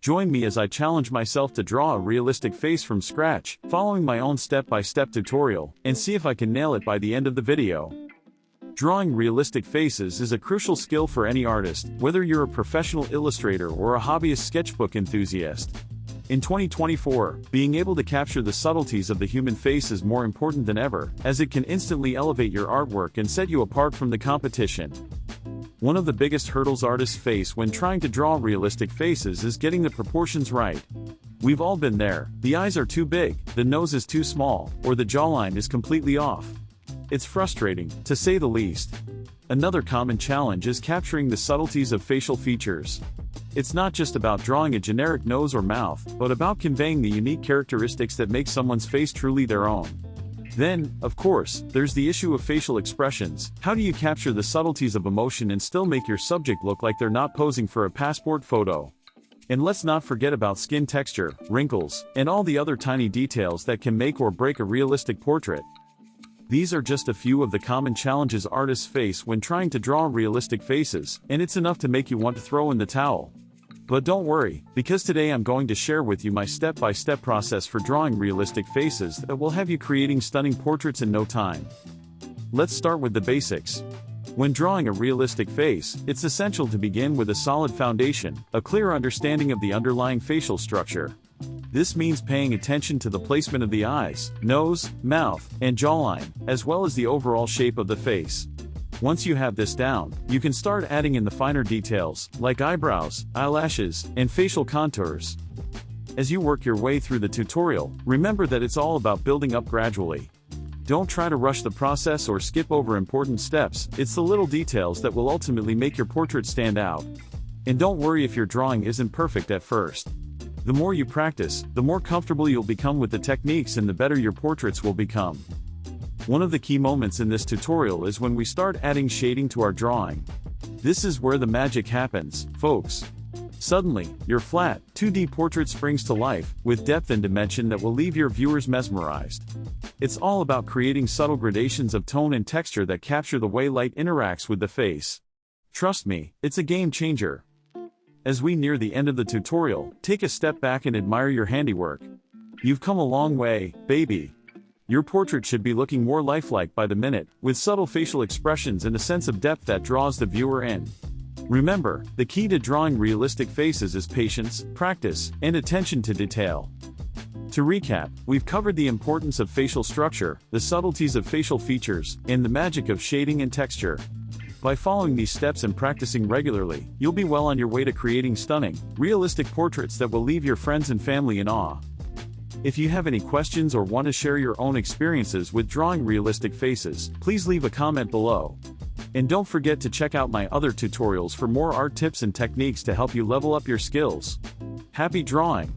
Join me as I challenge myself to draw a realistic face from scratch, following my own step-by-step tutorial, and see if I can nail it by the end of the video. Drawing realistic faces is a crucial skill for any artist, whether you're a professional illustrator or a hobbyist sketchbook enthusiast. In 2024, being able to capture the subtleties of the human face is more important than ever, as it can instantly elevate your artwork and set you apart from the competition. One of the biggest hurdles artists face when trying to draw realistic faces is getting the proportions right. We've all been there. The eyes are too big, the nose is too small, or the jawline is completely off. It's frustrating, to say the least. Another common challenge is capturing the subtleties of facial features. It's not just about drawing a generic nose or mouth, but about conveying the unique characteristics that make someone's face truly their own. Then, of course, there's the issue of facial expressions. How do you capture the subtleties of emotion and still make your subject look like they're not posing for a passport photo? And let's not forget about skin texture, wrinkles, and all the other tiny details that can make or break a realistic portrait. These are just a few of the common challenges artists face when trying to draw realistic faces, and it's enough to make you want to throw in the towel. But don't worry, because today I'm going to share with you my step-by-step process for drawing realistic faces that will have you creating stunning portraits in no time. Let's start with the basics. When drawing a realistic face, it's essential to begin with a solid foundation, a clear understanding of the underlying facial structure. This means paying attention to the placement of the eyes, nose, mouth, and jawline, as well as the overall shape of the face. Once you have this down, you can start adding in the finer details, like eyebrows, eyelashes, and facial contours. As you work your way through the tutorial, remember that it's all about building up gradually. Don't try to rush the process or skip over important steps. It's the little details that will ultimately make your portrait stand out. And don't worry if your drawing isn't perfect at first. The more you practice, the more comfortable you'll become with the techniques and the better your portraits will become. One of the key moments in this tutorial is when we start adding shading to our drawing. This is where the magic happens, folks. Suddenly, your flat, 2D portrait springs to life, with depth and dimension that will leave your viewers mesmerized. It's all about creating subtle gradations of tone and texture that capture the way light interacts with the face. Trust me, it's a game changer. As we near the end of the tutorial, take a step back and admire your handiwork. You've come a long way, baby. Your portrait should be looking more lifelike by the minute, with subtle facial expressions and a sense of depth that draws the viewer in. Remember, the key to drawing realistic faces is patience, practice, and attention to detail. To recap, we've covered the importance of facial structure, the subtleties of facial features, and the magic of shading and texture. By following these steps and practicing regularly, you'll be well on your way to creating stunning, realistic portraits that will leave your friends and family in awe. If you have any questions or want to share your own experiences with drawing realistic faces, please leave a comment below. And don't forget to check out my other tutorials for more art tips and techniques to help you level up your skills. Happy drawing!